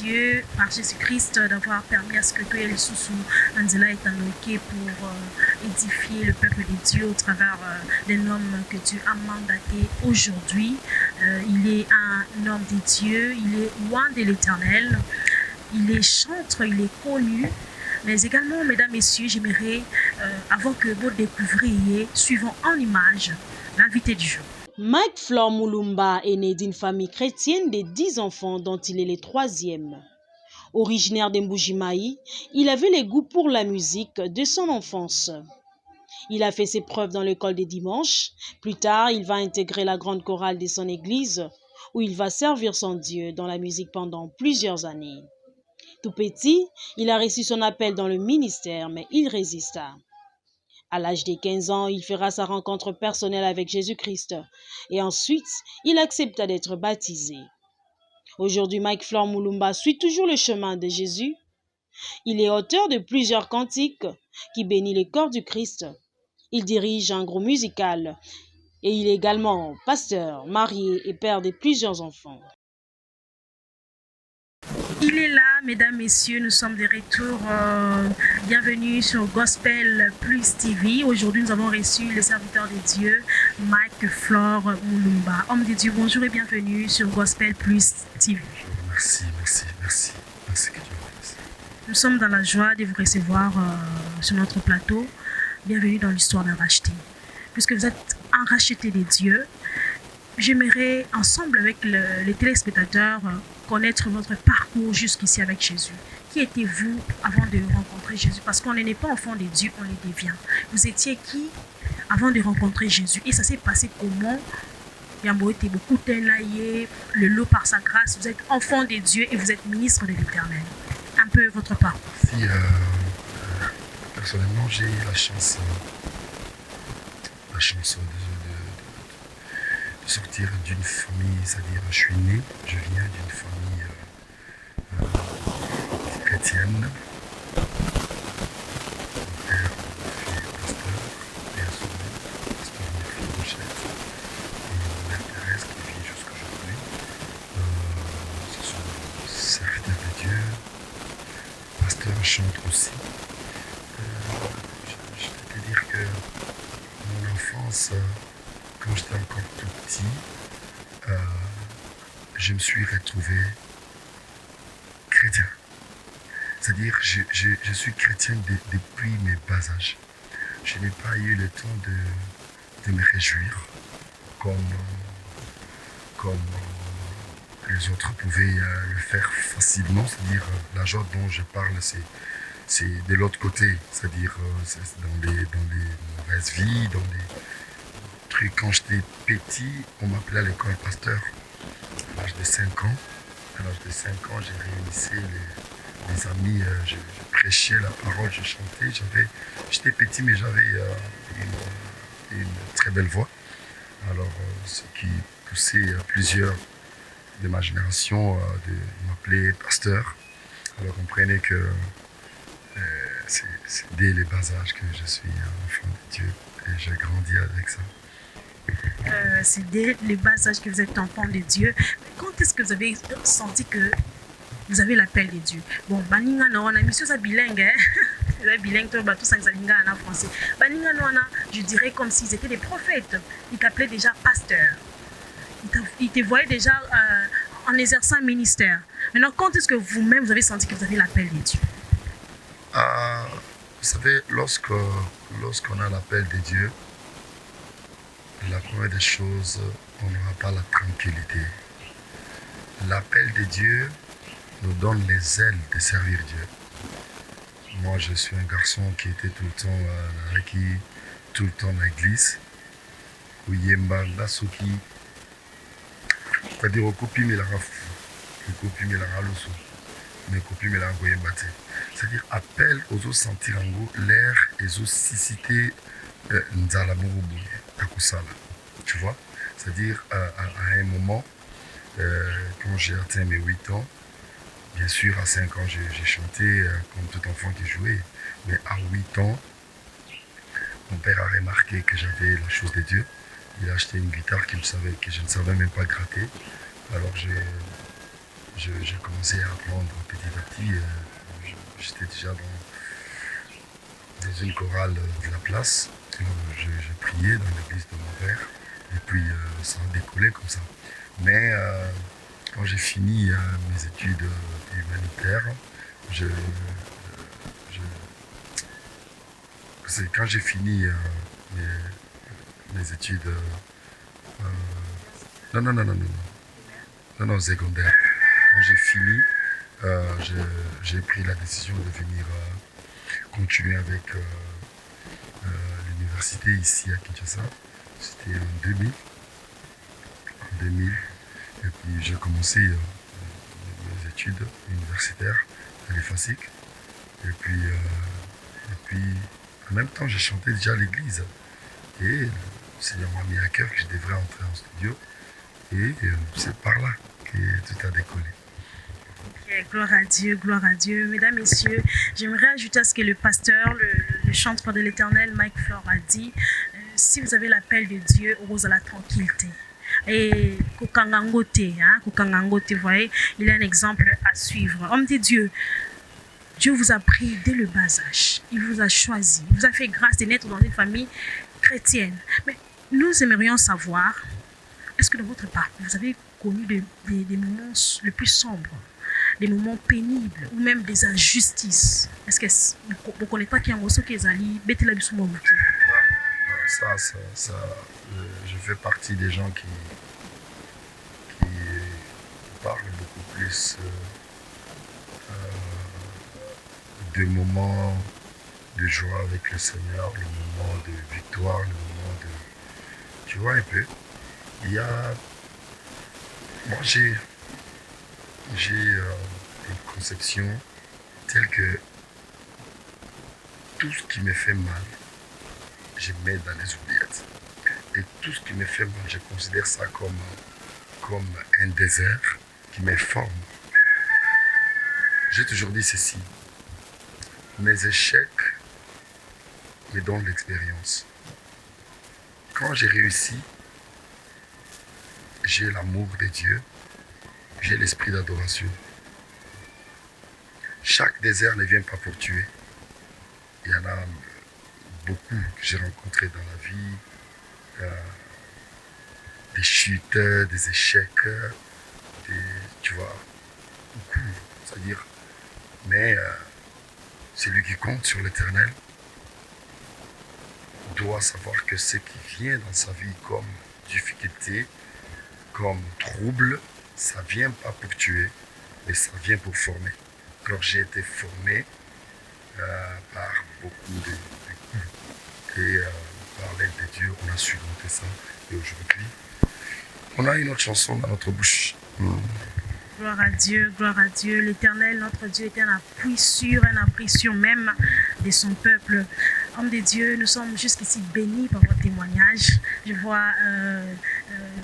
Dieu par Jésus-Christ d'avoir permis à ce que toi et les sous Angela est invoqué pour édifier le peuple de Dieu au travers d'un homme que Dieu a mandaté aujourd'hui. Il est un homme de Dieu, il est loin de l'Éternel, il est chantre, il est connu. Mais également, mesdames, messieurs, j'aimerais, avant que vous découvriez, suivant en image, l'invité du jour. Mike Flore Mulumba est né d'une famille chrétienne de 10 enfants dont il est le 3e. Originaire d'Mbujimai, il avait le goût pour la musique de son enfance. Il a fait ses preuves dans l'école des dimanches. Plus tard, il va intégrer la grande chorale de son église, où il va servir son Dieu dans la musique pendant plusieurs années. Tout petit, il a reçu son appel dans le ministère, mais il résista. À l'âge de 15 ans, il fera sa rencontre personnelle avec Jésus-Christ et ensuite, il accepta d'être baptisé. Aujourd'hui, Mike Flore Mulumba suit toujours le chemin de Jésus. Il est auteur de plusieurs cantiques qui bénissent le corps du Christ. Il dirige un groupe musical et il est également pasteur, marié et père de plusieurs enfants. Il est là, mesdames, messieurs, nous sommes de retour. Bienvenue sur Gospel Plus TV. Aujourd'hui, nous avons reçu le serviteur de Dieu, Mike Flore Mulumba. Homme de Dieu, bonjour et bienvenue sur Gospel Plus TV. Merci que Dieu vous fasse. Nous sommes dans la joie de vous recevoir sur notre plateau. Bienvenue dans l'histoire d'un racheté. Puisque vous êtes un racheté de Dieu, j'aimerais ensemble avec les téléspectateurs connaître votre parcours jusqu'ici avec Jésus. Qui étiez-vous avant de rencontrer Jésus? Parce qu'on n'est pas enfant de Dieu, on le devient. Vous étiez qui avant de rencontrer Jésus? Et ça s'est passé comment? Yambo était beaucoup tenaillé, le lot par sa grâce. Vous êtes enfant de Dieu et vous êtes ministre de l'Éternel. Un peu votre parcours. Si, personnellement, j'ai eu la chance de sortir d'une famille, c'est-à-dire je suis né, je viens d'une famille chrétienne. Mon père fut pasteur, Père Sauvé, pasteur de fille Rochette, et ma mère Thérèse qui vit jusqu'aujourd'hui. Ce sont serviteurs de Dieu, pasteur, chantre aussi. Je peux dire que mon enfance, quand j'étais encore tout petit, je me suis retrouvé chrétien. C'est-à-dire, je suis chrétien depuis mes bas âges. Je n'ai pas eu le temps de me réjouir comme les autres pouvaient le faire facilement. C'est-à-dire, la joie dont je parle, c'est de l'autre côté. C'est-à-dire, c'est dans les mauvaises vies, dans les trucs. Quand j'étais petit, on m'appelait à l'école pasteur. À l'âge de 5 ans, j'ai réunissé les amis, je prêchais la parole, je chantais. J'étais petit, mais j'avais une très belle voix. Alors, ce qui poussait plusieurs de ma génération de m'appeler pasteur. Alors, comprenez que c'est dès les bas âges que je suis un enfant de Dieu et j'ai grandi avec ça. C'est dès les bas âges que vous êtes enfant de Dieu. Quand est-ce que vous avez senti que vous avez l'appel de Dieu? Bon, baninga no wana mission ça bilingue, hein? C'est bilingue, tout ça en français. Baninga no wana, je dirais comme s'ils étaient des prophètes. Ils t'appelaient déjà pasteur. Ils te voyaient déjà en exerçant un ministère. Maintenant, quand est-ce que vous-même vous avez senti que vous avez l'appel de Dieu? Vous savez, lorsqu'on a l'appel de Dieu, la première des choses, on n'aura pas la tranquillité. L'appel de Dieu nous donne les ailes de servir Dieu. Moi, je suis un garçon qui était tout le temps à la tout le temps à l'église. Kuyemba, Lasuki, c'est-à-dire au copi Melarafu, au copi Melaralusu, mais copi Melarangoyembate. C'est-à-dire appel aux autres sentir en gros l'air et aux cicité Nzalamurubu. Tu vois, c'est-à-dire à un moment, quand j'ai atteint mes 8 ans, bien sûr à 5 ans j'ai chanté comme tout enfant qui jouait, mais à 8 ans, mon père a remarqué que j'avais la chose de Dieu. Il a acheté une guitare que je ne savais même pas gratter. Alors j'ai commencé à apprendre petit à petit. J'étais déjà dans une chorale de la place. Je priais dans l'église de mon père. Et puis ça a décollé comme ça. Mais quand j'ai fini mes études humanitaires, quand j'ai fini mes études non, secondaire. Quand j'ai fini, j'ai pris la décision de venir continuer avec l'université ici à Kinshasa. C'était en 2000. Et puis j'ai commencé mes études universitaires à l'EFASIC. Et puis en même temps, j'ai chanté déjà à l'église. Et le Seigneur m'a mis à cœur que je devrais entrer en studio. Et c'est par là que tout a décollé. Okay, gloire à Dieu, gloire à Dieu. Mesdames, Messieurs, j'aimerais ajouter à ce que le pasteur, le chanteur de l'Éternel, Mike Flore, a dit. Si vous avez l'appel de Dieu, rose à la tranquillité. Et Kokangangote, vous voyez, il a un exemple à suivre. Homme de Dieu, Dieu vous a pris dès le bas âge. Il vous a choisi. Il vous a fait grâce de naître dans une famille chrétienne. Mais nous aimerions savoir, est-ce que dans votre parcours, vous avez connu des moments les plus sombres, des moments pénibles ou même des injustices? Est-ce que vous ne connaissez pas qu'il y a un qui est allé bêter la bisou? Ça, je fais partie des gens qui parlent beaucoup plus des moments de joie avec le Seigneur, les moments de victoire, les moments de... Tu vois un peu, il y a... Moi, j'ai une conception telle que tout ce qui me fait mal, je mets dans les oubliettes. Et tout ce qui me fait mal, je considère ça comme un désert qui me forme. J'ai toujours dit ceci. Mes échecs me donnent l'expérience. Quand j'ai réussi, j'ai l'amour de Dieu, j'ai l'esprit d'adoration. Chaque désert ne vient pas pour tuer. Il y en a beaucoup que j'ai rencontrés dans la vie, des chutes, des échecs, tu vois, beaucoup, c'est-à-dire, mais celui qui compte sur l'Éternel doit savoir que ce qui vient dans sa vie comme difficulté, comme trouble, ça ne vient pas pour tuer, mais ça vient pour former. Alors j'ai été formé par beaucoup de coups. Et par l'aide de Dieu, on a surmonté ça. Et aujourd'hui, on a une autre chanson dans notre bouche. Gloire à Dieu, gloire à Dieu. L'Éternel, notre Dieu, est un appui sûr, un appui sûr même de son peuple. Homme de Dieu, nous sommes jusqu'ici bénis par votre témoignage. Je vois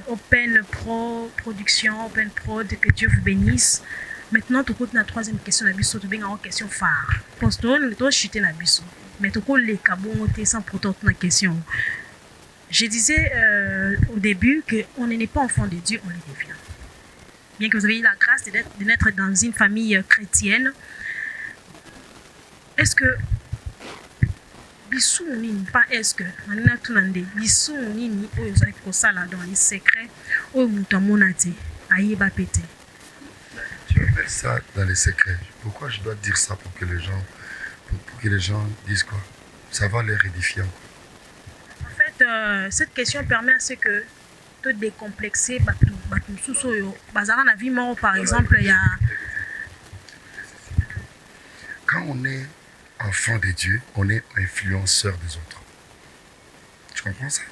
Open Pro Production, Open Prod, que Dieu vous bénisse. Maintenant, tu as la troisième question, tu as une question phare. Parce que tu as chuté la biso. Mais tu as les cabons sans protéger la question. Je disais au début qu'on n'est pas enfant de Dieu, on le devient. Bien que vous ayez la grâce de naître dans une famille chrétienne, est-ce que bisou nini pas est-ce que nana tunande bisou nini oyo za ko sala dans les secrets oyo mutu amona te ayeba pété? Tu appelles ça dans les secrets. Pourquoi je dois dire ça pour que les gens disent quoi? Ça va les édifier. En fait, cette question permet à ce que te décomplexer batu suso yo bazara na vie mort par exemple il y a quand on est enfant de Dieu, on est influenceur des autres. Tu comprends ça?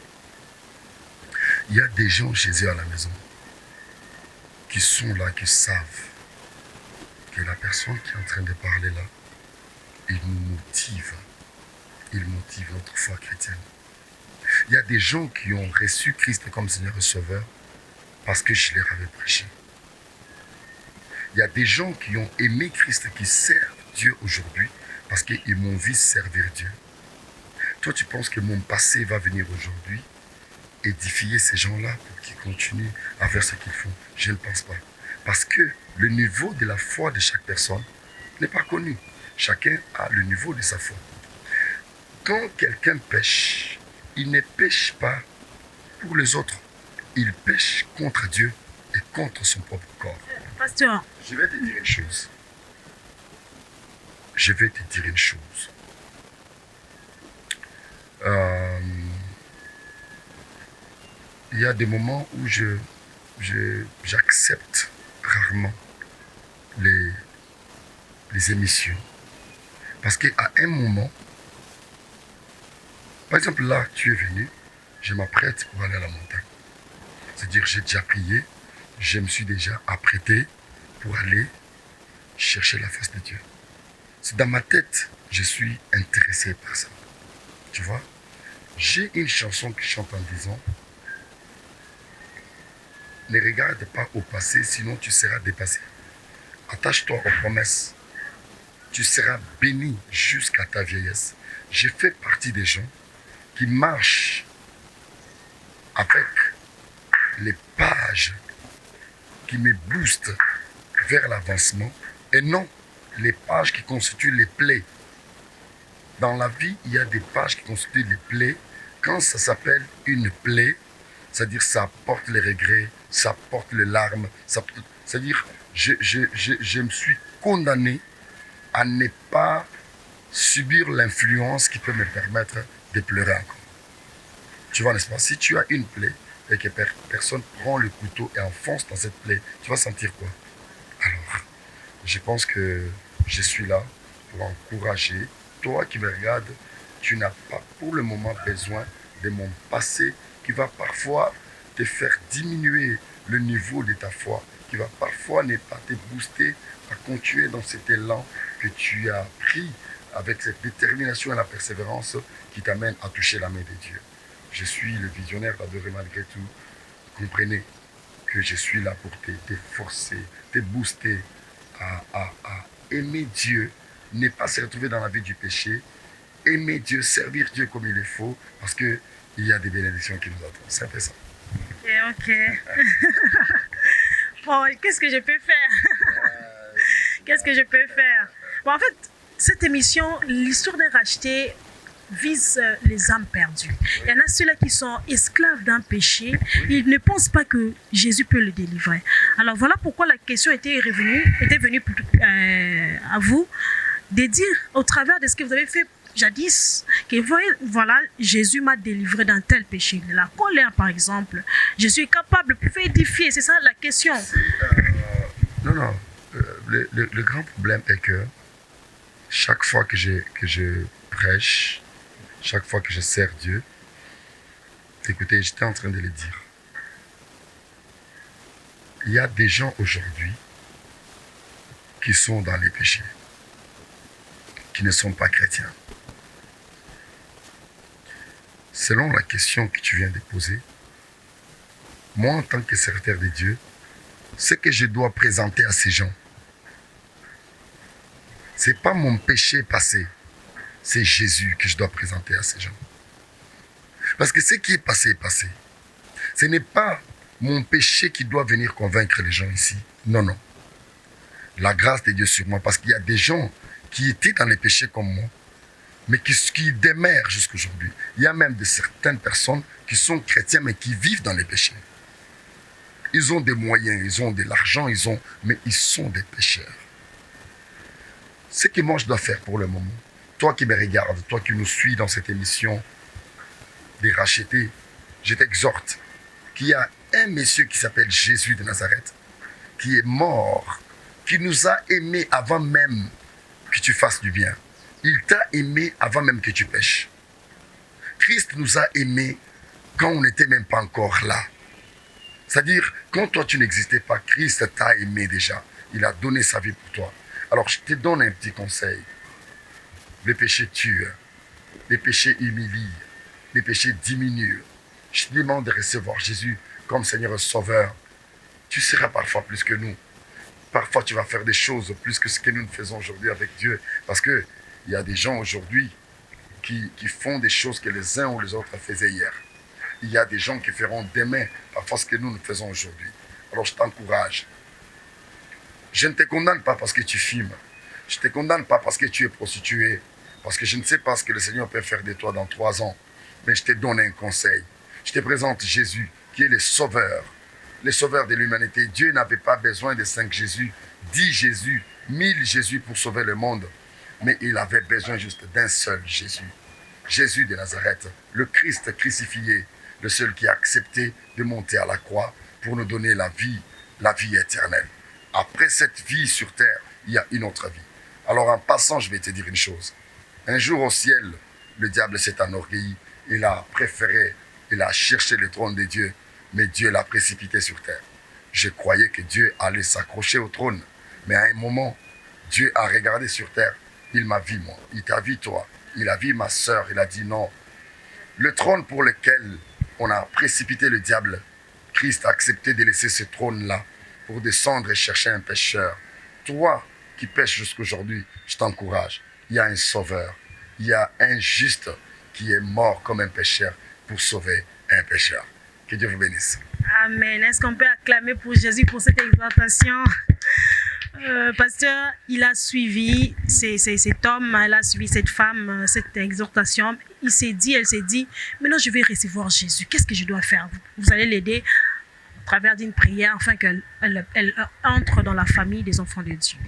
Il y a des gens chez eux à la maison qui sont là, qui savent que la personne qui est en train de parler là, il nous motive. Il motive notre foi chrétienne. Il y a des gens qui ont reçu Christ comme Seigneur et Sauveur parce que je leur avais prêché. Il y a des gens qui ont aimé Christ, qui servent Dieu aujourd'hui parce qu'ils m'ont vu servir Dieu. Toi, tu penses que mon passé va venir aujourd'hui édifier ces gens-là pour qu'ils continuent à faire ce qu'ils font? Je ne pense pas. Parce que le niveau de la foi de chaque personne n'est pas connu. Chacun a le niveau de sa foi. Quand quelqu'un pêche, il ne pêche pas pour les autres. Il pêche contre Dieu et contre son propre corps. Pasteur. Je vais te dire une chose. Je vais te dire une chose. Il y a des moments où j'accepte rarement les émissions. Parce qu'à un moment, par exemple là, tu es venu, je m'apprête pour aller à la montagne. C'est-à-dire j'ai déjà prié, je me suis déjà apprêté pour aller chercher la face de Dieu. C'est dans ma tête, je suis intéressé par ça. Tu vois, j'ai une chanson qui chante en disant « Ne regarde pas au passé, sinon tu seras dépassé. Attache-toi aux promesses. Tu seras béni jusqu'à ta vieillesse. » Je fais partie des gens qui marchent avec les pages qui me boostent vers l'avancement et non les pages qui constituent les plaies. Dans la vie, il y a des pages qui constituent les plaies. Quand ça s'appelle une plaie, c'est-à-dire ça porte les regrets, ça porte les larmes, c'est-à-dire je me suis condamné à ne pas subir l'influence qui peut me permettre de pleurer encore. Tu vois, n'est-ce pas? Si tu as une plaie et que personne prend le couteau et enfonce dans cette plaie, tu vas sentir quoi? Alors, je pense que je suis là pour encourager. Toi qui me regardes, tu n'as pas pour le moment besoin de mon passé qui va parfois te faire diminuer le niveau de ta foi, qui va parfois ne pas te booster à continuer dans cet élan que tu as pris avec cette détermination et la persévérance qui t'amène à toucher la main de Dieu. Je suis le visionnaire d'adorer malgré tout. Comprenez que je suis là pour te forcer, te booster à aimer Dieu, ne pas se retrouver dans la vie du péché, aimer Dieu, servir Dieu comme il le faut, parce qu'il y a des bénédictions qui nous attendent. C'est un peu ça. Ok. Bon, qu'est-ce que je peux faire? Qu'est-ce que je peux faire? Bon, en fait, cette émission, l'histoire d'un racheté, vise les âmes perdues. Il y en a ceux-là qui sont esclaves d'un péché. Ils ne pensent pas que Jésus peut le délivrer. Alors voilà pourquoi la question était venue à vous de dire au travers de ce que vous avez fait jadis que voilà, Jésus m'a délivré d'un tel péché. La colère par exemple. Je suis capable de édifier. C'est ça la question. Non. Le grand problème est que chaque fois que je prêche, chaque fois que je sers Dieu, écoutez, j'étais en train de le dire. Il y a des gens aujourd'hui qui sont dans les péchés, qui ne sont pas chrétiens. Selon la question que tu viens de poser, moi en tant que serviteur de Dieu, ce que je dois présenter à ces gens, ce n'est pas mon péché passé, c'est Jésus que je dois présenter à ces gens. Parce que ce qui est passé est passé. Ce n'est pas mon péché qui doit venir convaincre les gens ici. Non. La grâce de Dieu sur moi. Parce qu'il y a des gens qui étaient dans les péchés comme moi, mais qui demeurent jusqu'aujourd'hui. Il y a même certaines personnes qui sont chrétiens, mais qui vivent dans les péchés. Ils ont des moyens, ils ont de l'argent, mais ils sont des pécheurs. Ce que moi je dois faire pour le moment, toi qui me regardes, toi qui nous suis dans cette émission des rachetés, je t'exhorte qu'il y a un monsieur qui s'appelle Jésus de Nazareth, qui est mort, qui nous a aimés avant même que tu fasses du bien. Il t'a aimé avant même que tu pêches. Christ nous a aimés quand on n'était même pas encore là. C'est-à-dire, quand toi tu n'existais pas, Christ t'a aimé déjà. Il a donné sa vie pour toi. Alors je te donne un petit conseil. Les péchés tuent, les péchés humilient, les péchés diminuent. Je te demande de recevoir Jésus comme Seigneur et Sauveur. Tu seras parfois plus que nous. Parfois tu vas faire des choses plus que ce que nous faisons aujourd'hui avec Dieu. Parce qu'il y a des gens aujourd'hui qui font des choses que les uns ou les autres faisaient hier. Il y a des gens qui feront demain parfois ce que nous faisons aujourd'hui. Alors je t'encourage. Je ne te condamne pas parce que tu fumes. Je ne te condamne pas parce que tu es prostituée. Parce que je ne sais pas ce que le Seigneur peut faire de toi dans 3 ans. Mais je te donne un conseil. Je te présente Jésus, qui est le sauveur de l'humanité. Dieu n'avait pas besoin de 5 Jésus, 10 Jésus, 1000 Jésus pour sauver le monde. Mais il avait besoin juste d'un seul Jésus. Jésus de Nazareth, le Christ crucifié, le seul qui a accepté de monter à la croix pour nous donner la vie éternelle. Après cette vie sur terre, il y a une autre vie. Alors en passant, je vais te dire une chose. Un jour au ciel, le diable s'est enorgueilli. Il a préféré, il a cherché le trône de Dieu, mais Dieu l'a précipité sur terre. Je croyais que Dieu allait s'accrocher au trône. Mais à un moment, Dieu a regardé sur terre. Il m'a vu, moi. Il t'a vu, toi. Il a vu ma sœur. Il a dit non. Le trône pour lequel on a précipité le diable, Christ a accepté de laisser ce trône-là pour descendre et chercher un pécheur. Toi qui pêches jusqu'aujourd'hui, je t'encourage. Il y a un sauveur. Il y a un juste qui est mort comme un pécheur pour sauver un pécheur. Que Dieu vous bénisse. Amen. Est-ce qu'on peut acclamer pour Jésus pour cette exhortation? Pasteur, il a suivi cet homme, il a suivi cette femme, cette exhortation. Elle s'est dit, maintenant je vais recevoir Jésus. Qu'est-ce que je dois faire? Vous allez l'aider à travers d'une prière afin qu'elle entre dans la famille des enfants de Dieu.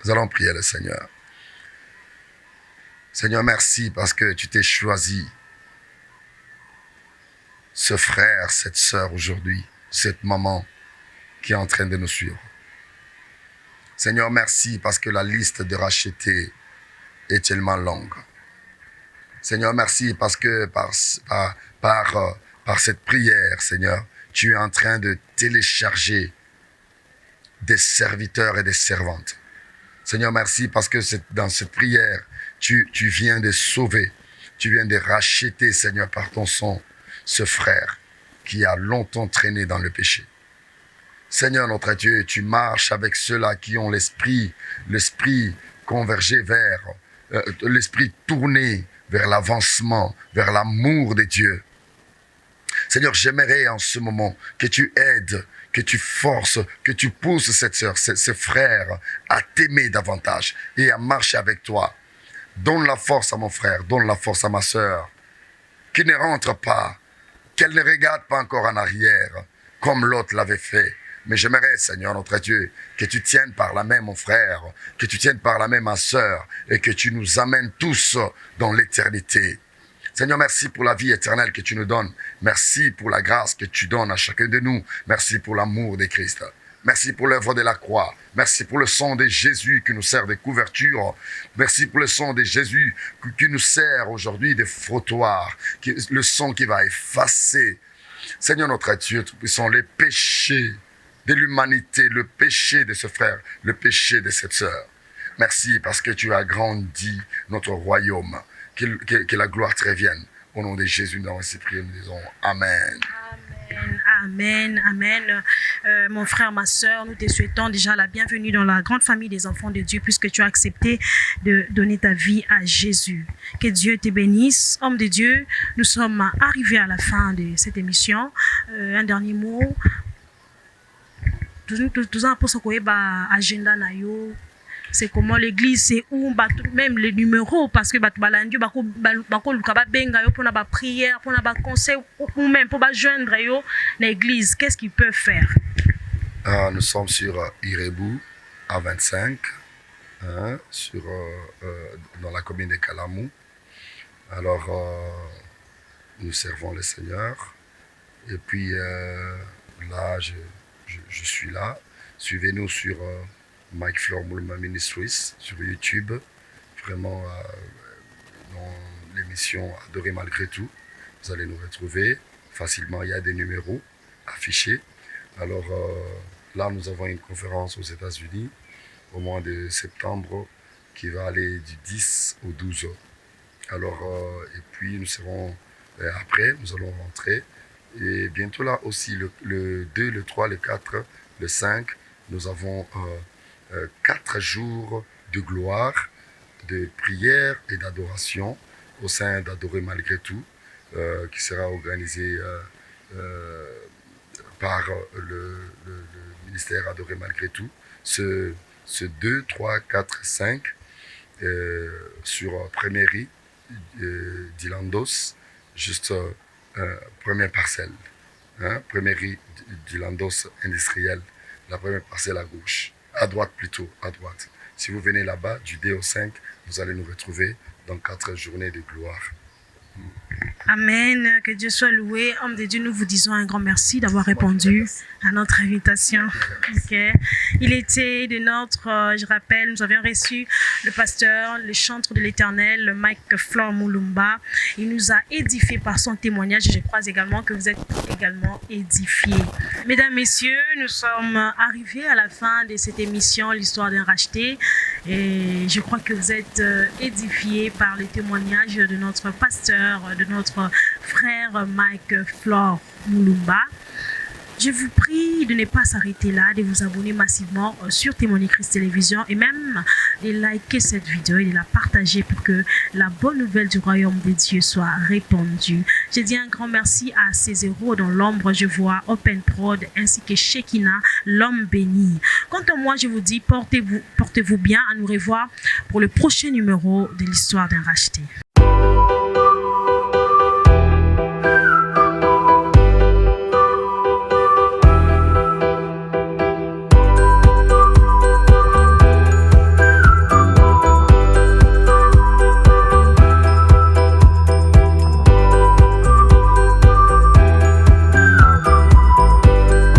Nous allons prier le Seigneur. Seigneur, merci parce que tu t'es choisi ce frère, cette sœur aujourd'hui, cette maman qui est en train de nous suivre. Seigneur, merci parce que la liste de rachetés est tellement longue. Seigneur, merci parce que par cette prière, Seigneur, tu es en train de télécharger des serviteurs et des servantes. Seigneur, merci parce que dans cette prière, tu viens de sauver, tu viens de racheter, Seigneur, par ton sang, ce frère qui a longtemps traîné dans le péché. Seigneur notre Dieu, tu marches avec ceux-là qui ont l'esprit convergé vers, l'esprit tourné vers l'avancement, vers l'amour de Dieu. Seigneur, j'aimerais en ce moment que tu aides, que tu forces, que tu pousses cette sœur, ce frère à t'aimer davantage et à marcher avec toi. Donne la force à mon frère, donne la force à ma sœur, qui ne rentre pas, qu'elle ne regarde pas encore en arrière, comme l'autre l'avait fait. Mais j'aimerais, Seigneur notre Dieu, que tu tiennes par la main mon frère, que tu tiennes par la main ma sœur, et que tu nous amènes tous dans l'éternité. Seigneur, merci pour la vie éternelle que tu nous donnes. Merci pour la grâce que tu donnes à chacun de nous. Merci pour l'amour de Christ. Merci pour l'œuvre de la croix. Merci pour le sang de Jésus qui nous sert de couverture. Merci pour le sang de Jésus qui nous sert aujourd'hui de frottoir. Le sang qui va effacer, Seigneur notre Dieu, Tout-Puissant, les péchés de l'humanité, le péché de ce frère, le péché de cette sœur. Merci parce que tu as grandi notre royaume. Que la gloire te revienne. Au nom de Jésus, nous avons ainsi prié, nous disons Amen. Amen, amen. Mon frère, ma soeur, nous te souhaitons déjà la bienvenue dans la grande famille des enfants de Dieu puisque tu as accepté de donner ta vie à Jésus. Que Dieu te bénisse. Homme de Dieu, nous sommes arrivés à la fin de cette émission. Un dernier mot. Tout ça pour ce qu'on a agenda na yo. C'est comment l'église, c'est où, même les numéros, parce que balandio bako lukaba benga yo pour na ba prière, pour na ba conseil ou même pour ba joindre yo l'église. Qu'est-ce qu'ils peuvent faire? Nous sommes sur Irebu à 25, dans la commune de Kalamou. Alors nous servons le Seigneur. Et puis là, je suis là. Suivez-nous sur Mike Fleur Moulma Ministries sur YouTube, vraiment dans l'émission Adorer malgré tout. Vous allez nous retrouver facilement, il y a des numéros affichés. Alors là, nous avons une conférence aux États-Unis au mois de septembre qui va aller du 10 au 12. Alors, et puis nous serons, après, nous allons rentrer. Et bientôt là aussi, le 2, le 3, le 4, le 5, nous avons 4 jours de gloire, de prière et d'adoration au sein d'Adorer malgré tout, qui sera organisé par le ministère Adoré Malgré Tout, ce 2, 3, 4, 5 sur Prémairie d'Ilandos, juste première parcelle. Prémairie d'Ilandos industriel, la première parcelle à gauche, à droite plutôt, à droite. Si vous venez là-bas, du D au 5, vous allez nous retrouver dans 4 journées de gloire. Amen, que Dieu soit loué. Homme de Dieu, nous vous disons un grand merci d'avoir répondu à notre invitation. Okay. Il était de notre, je rappelle, nous avions reçu le pasteur, le chantre de l'Éternel, Mike Flore Mulumba. Il nous a édifiés par son témoignage. Je crois également que vous êtes également édifiés. Mesdames, Messieurs, nous sommes arrivés à la fin de cette émission, l'histoire d'un racheté. Et je crois que vous êtes édifiés par les témoignages de notre pasteur, de notre frère Mike Flore Mulumba. Je vous prie de ne pas s'arrêter là, de vous abonner massivement sur Témoigner Christ Télévision et même de liker cette vidéo et de la partager pour que la bonne nouvelle du royaume de Dieu soit répandue. Je dis un grand merci à ces héros dans l'ombre. Je vois Open Prod ainsi que Shekina, l'homme béni. Quant à moi, je vous dis portez-vous bien, à nous revoir pour le prochain numéro de l'histoire d'un racheté.